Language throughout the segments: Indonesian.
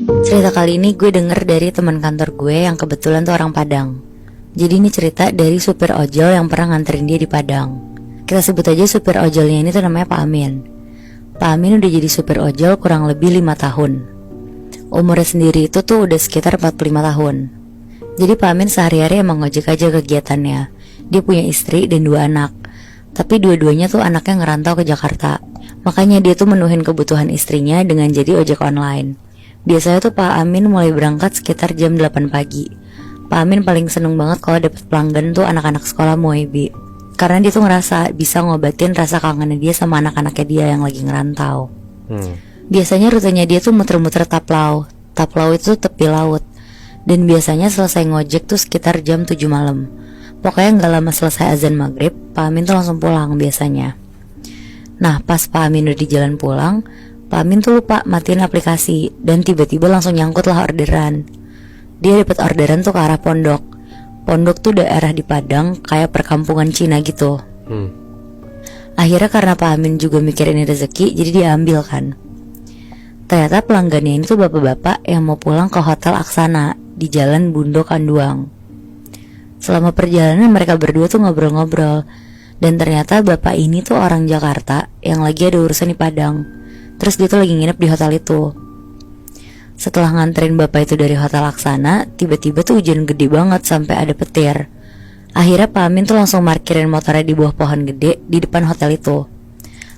Cerita kali ini gue denger dari teman kantor gue yang kebetulan tuh orang Padang. Jadi ini cerita dari supir ojol yang pernah nganterin dia di Padang. Kita sebut aja supir ojolnya ini tuh namanya Pak Amin. Pak Amin udah jadi supir ojol kurang lebih 5 tahun. Umurnya sendiri itu tuh udah sekitar 45 tahun. Jadi Pak Amin sehari-hari emang ngojek aja kegiatannya. Dia punya istri dan 2 anak. Tapi dua-duanya tuh anaknya ngerantau ke Jakarta. Makanya dia tuh menuhin kebutuhan istrinya dengan jadi ojek online. Biasanya tuh Pak Amin mulai berangkat sekitar jam 8 pagi. Pak Amin paling seneng banget kalau dapet pelanggan tuh anak-anak sekolah Muebi. Karena dia tuh ngerasa bisa ngobatin rasa kangennya dia sama anak-anaknya dia yang lagi ngerantau. Biasanya rutenya dia tuh muter-muter Taplau. Taplau itu tepi laut. Dan biasanya selesai ngojek tuh sekitar jam 7 malam. Pokoknya gak lama selesai azan maghrib, Pak Amin tuh langsung pulang biasanya. Nah pas Pak Amin udah di jalan pulang, Pak Amin tuh lupa matiin aplikasi dan tiba-tiba langsung nyangkut lah orderan. Dia dapat orderan tuh ke arah Pondok. Pondok tuh daerah di Padang kayak perkampungan Cina gitu. Akhirnya karena Pak Amin juga mikirin rezeki, jadi dia ambil kan. Ternyata pelanggannya ini tuh bapak-bapak yang mau pulang ke Hotel Aksana di Jalan Bundo Kanduang. Selama perjalanan mereka berdua tuh ngobrol-ngobrol. Dan ternyata bapak ini tuh orang Jakarta yang lagi ada urusan di Padang. Terus dia tuh lagi nginep di hotel itu. Setelah nganterin bapak itu dari Hotel Aksana, tiba-tiba tuh hujan gede banget sampai ada petir. Akhirnya Pak Amin tuh langsung parkirin motornya di bawah pohon gede di depan hotel itu.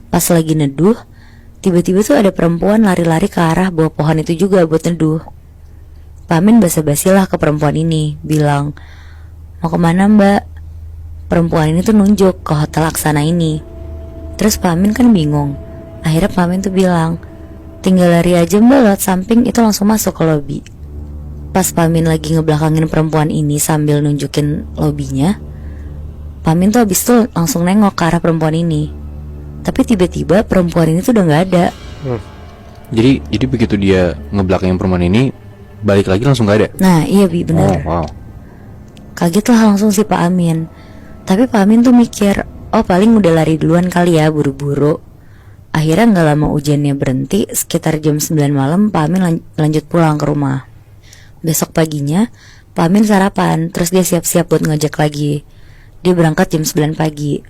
Pas lagi neduh, tiba-tiba tuh ada perempuan lari-lari ke arah bawah pohon itu juga buat neduh. Pak Amin basa-basi lah ke perempuan ini, bilang, "Mau kemana mbak?" Perempuan ini tuh nunjuk ke Hotel Aksana ini. Terus Pak Amin kan bingung. Akhirnya Pak Amin tuh bilang, "Tinggal lari aja mbak lewat samping, itu langsung masuk ke lobi." Pas Pak Amin lagi ngebelakangin perempuan ini sambil nunjukin lobinya, Pak Amin tuh abis itu langsung nengok ke arah perempuan ini. Tapi tiba-tiba perempuan ini tuh udah gak ada. Jadi begitu dia ngebelakangin perempuan ini, balik lagi langsung gak ada? Nah iya Bi, bener. Wow. Kaget lah langsung si Pak Amin. Tapi Pak Amin tuh mikir, oh paling udah lari duluan kali ya, buru-buru. Akhirnya gak lama hujannya berhenti. Sekitar jam 9 malam Pak Amin lanjut pulang ke rumah. Besok paginya Pak Amin sarapan, terus dia siap-siap buat ngojek lagi. Dia berangkat jam 9 pagi.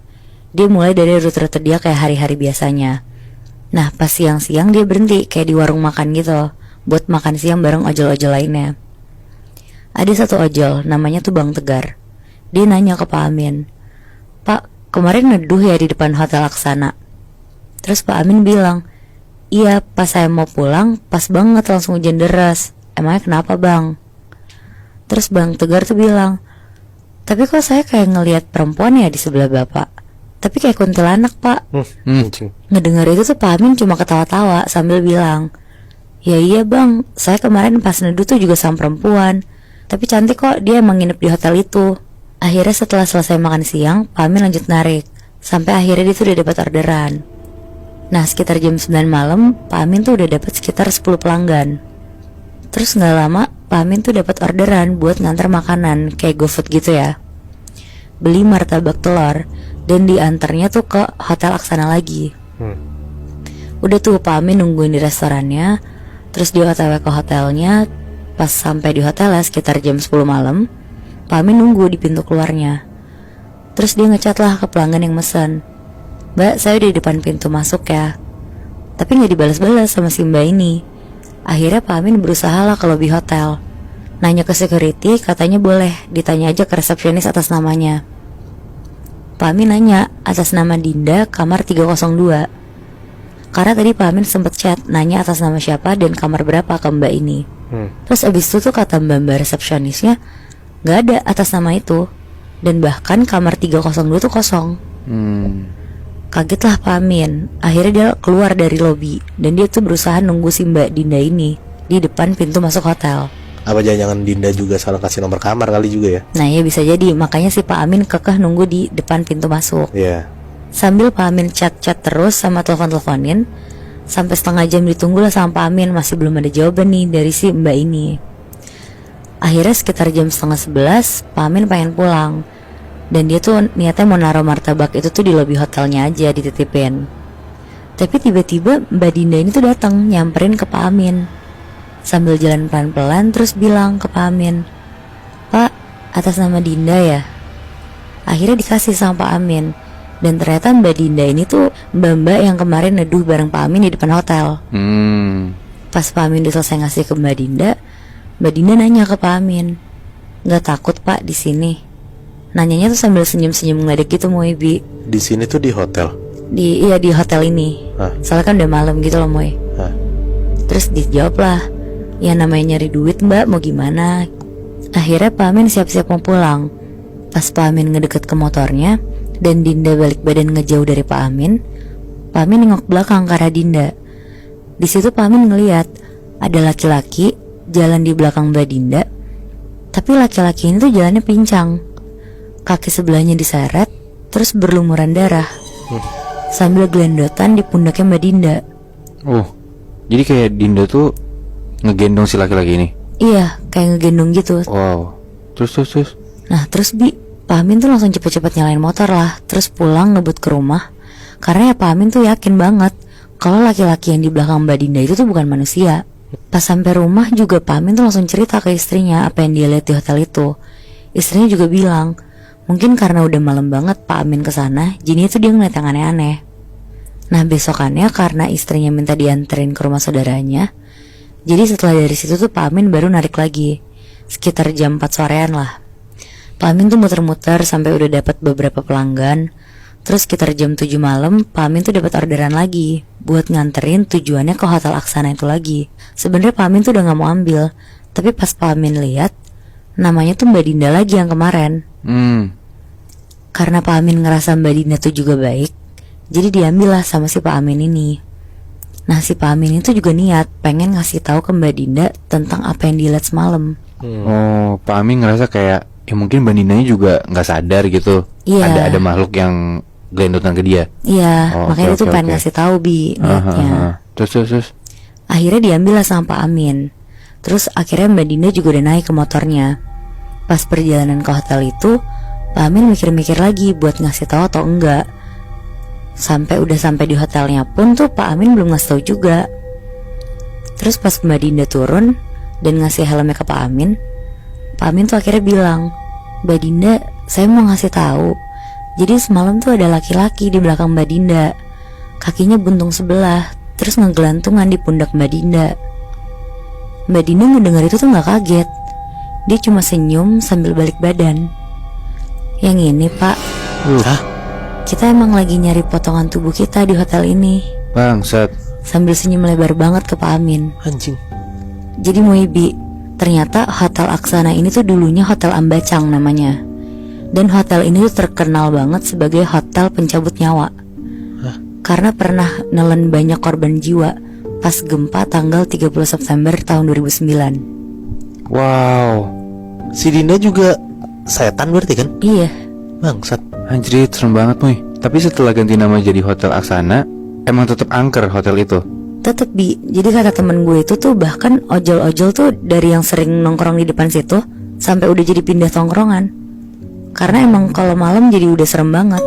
Dia mulai dari rute-rute dia kayak hari-hari biasanya. Nah pas siang-siang dia berhenti kayak di warung makan gitu, buat makan siang bareng ojol-ojol lainnya. Ada satu ojol, namanya tuh Bang Tegar. Dia nanya ke Pak Amin, "Pak, kemarin neduh ya di depan Hotel Aksana?" Terus Pak Amin bilang, "Iya, pas saya mau pulang, pas banget langsung hujan deras. Emangnya kenapa bang?" Terus Bang Tegar tuh bilang, "Tapi kok saya kayak ngelihat perempuan ya di sebelah bapak. Tapi kayak kuntilanak pak." Ngedengar itu tuh Pak Amin cuma ketawa-tawa sambil bilang, "Ya iya bang, saya kemarin pas neduh tuh juga sama perempuan. Tapi cantik kok, dia emang nginep di hotel itu." Akhirnya setelah selesai makan siang, Pak Amin lanjut narik. Sampai akhirnya dia tuh udah dapat orderan. Nah sekitar jam 9 malam, Pak Amin tuh udah dapat sekitar 10 pelanggan. Terus gak lama, Pak Amin tuh dapat orderan buat nganter makanan kayak GoFood gitu ya. Beli martabak telur dan diantarnya tuh ke Hotel Aksana lagi. Udah tuh Pak Amin nungguin di restorannya. Terus dia OTW ke hotelnya. Pas sampai di hotelnya sekitar jam 10 malam, Pak Amin nunggu di pintu keluarnya. Terus dia ngecat lah ke pelanggan yang mesen, "Mbak, saya udah di depan pintu masuk ya." Tapi gak dibalas-balas sama si mbak ini. Akhirnya Pak Amin berusaha lah ke lobi hotel. Nanya ke security, katanya boleh, ditanya aja ke resepsionis atas namanya. Pak Amin nanya atas nama Dinda, kamar 302. Karena tadi Pak Amin sempet chat nanya atas nama siapa dan kamar berapa ke mbak ini. Terus abis itu tuh kata mbak resepsionisnya, gak ada atas nama itu. Dan bahkan kamar 302 tuh kosong. Kaget lah Pak Amin. Akhirnya dia keluar dari lobi. Dan dia tuh berusaha nunggu si mbak Dinda ini di depan pintu masuk hotel. Apa jangan Dinda juga salah kasih nomor kamar kali juga ya? Nah ya bisa jadi. Makanya si Pak Amin kekeh nunggu di depan pintu masuk. Iya. Sambil Pak Amin chat-chat terus sama telepon-teleponin. Sampai setengah jam ditunggu lah sama Pak Amin. Masih belum ada jawaban nih dari si mbak ini. Akhirnya sekitar jam 10:30 Pak Amin pengen pulang. Dan dia tuh niatnya mau naruh martabak itu tuh di lobi hotelnya aja dititipin. Tapi tiba-tiba Mbak Dinda ini tuh datang nyamperin ke Pak Amin. sambil jalan pelan-pelan terus bilang ke Pak Amin, "Pak, atas nama Dinda ya?" Akhirnya dikasih sama Pak Amin. Dan ternyata Mbak Dinda ini tuh mbak-mbak yang kemarin neduh bareng Pak Amin di depan hotel. Pas Pak Amin udah selesai ngasih ke Mbak Dinda nanya ke Pak Amin, "Gak takut Pak di sini?" Nanyanya tuh sambil senyum-senyum ngeledek gitu Moy. Di sini tuh di hotel. Iya di hotel ini. Hah? Soalnya kan udah malam gitu loh Moy. Hah? Terus dijawab lah, "Ya namanya nyari duit Mbak, mau gimana?" Akhirnya Pak Amin siap-siap mau pulang. Pas Pak Amin ngedeket ke motornya dan Dinda balik badan ngejauh dari Pak Amin nengok belakang ke arah Dinda. Di situ Pak Amin ngeliat ada laki-laki jalan di belakang Mbak Dinda. Tapi laki-laki ini tuh jalannya pincang, kaki sebelahnya diseret, terus berlumuran darah, sambil gelendotan di pundaknya Mbak Dinda. Oh, jadi kayak Dinda tuh ngegendong si laki-laki ini. Iya, kayak ngegendong gitu. Wow. Terus. Nah terus Pak Amin tuh langsung cepet-cepet nyalain motor lah, terus pulang ngebut ke rumah. Karena ya Pak Amin tuh yakin banget kalau laki-laki yang di belakang Mbak Dinda itu tuh bukan manusia. Pas sampai rumah juga Pak Amin tuh langsung cerita ke istrinya apa yang dia lihat di hotel itu. Istrinya juga bilang, mungkin karena udah malam banget Pak Amin kesana, jadi itu dia ngeliat yang aneh-aneh. Nah besokannya karena istrinya minta dianterin ke rumah saudaranya, jadi setelah dari situ tuh Pak Amin baru narik lagi, sekitar jam 4 sorean lah. Pak Amin tuh muter-muter sampai udah dapat beberapa pelanggan. Terus sekitar jam 7 malam Pak Amin tuh dapat orderan lagi buat nganterin tujuannya ke Hotel Aksana itu lagi. Sebenarnya Pak Amin tuh udah gak mau ambil, tapi pas Pak Amin lihat namanya tuh Mbak Dinda lagi yang kemarin. Karena Pak Amin ngerasa Mbak Dinda tuh juga baik, jadi diambil lah sama si Pak Amin ini. Nah si Pak Amin itu juga niat pengen ngasih tahu ke Mbak Dinda tentang apa yang dilihat semalam. Oh, Pak Amin ngerasa kayak ya mungkin Mbak Dindanya juga nggak sadar gitu. Iya. Ada makhluk yang gelendotan ke dia. Iya, Oh, makanya oke, itu oke, pengen oke. ngasih tahu niatnya. Terus. Akhirnya diambil lah sama Pak Amin. Terus akhirnya Mbak Dinda juga udah naik ke motornya. Pas perjalanan ke hotel itu, Pak Amin mikir-mikir lagi buat ngasih tahu atau enggak. Sampai di hotelnya pun tuh Pak Amin belum ngasih tahu juga. Terus pas Mbak Dinda turun dan ngasih helmnya ke Pak Amin tuh akhirnya bilang, "Mbak Dinda, saya mau ngasih tahu. Jadi semalam tuh ada laki-laki di belakang Mbak Dinda. Kakinya buntung sebelah, terus ngegelantungan di pundak Mbak Dinda." Mbak Dinda ngedengar itu tuh gak kaget. Dia cuma senyum sambil balik badan. "Yang ini Pak, Hah? kita emang lagi nyari potongan tubuh kita di hotel ini." Bangsat. Sambil senyum lebar banget ke Pak Amin. Anjing. Jadi Moibi, ternyata Hotel Aksana ini tuh dulunya Hotel Ambacang namanya. Dan hotel ini tuh terkenal banget sebagai hotel pencabut nyawa. Karena pernah nelen banyak korban jiwa pas gempa tanggal 30 September tahun 2009. Wow. Si Dinda juga setan berarti kan? Iya. Bangsat. Anjir, serem banget Moy. Tapi setelah ganti nama jadi Hotel Aksana, emang tetap angker hotel itu. Tetep jadi kata temen gue itu tuh bahkan ojol-ojol tuh dari yang sering nongkrong di depan situ sampai udah jadi pindah tongkrongan. Karena emang kalau malam jadi udah serem banget.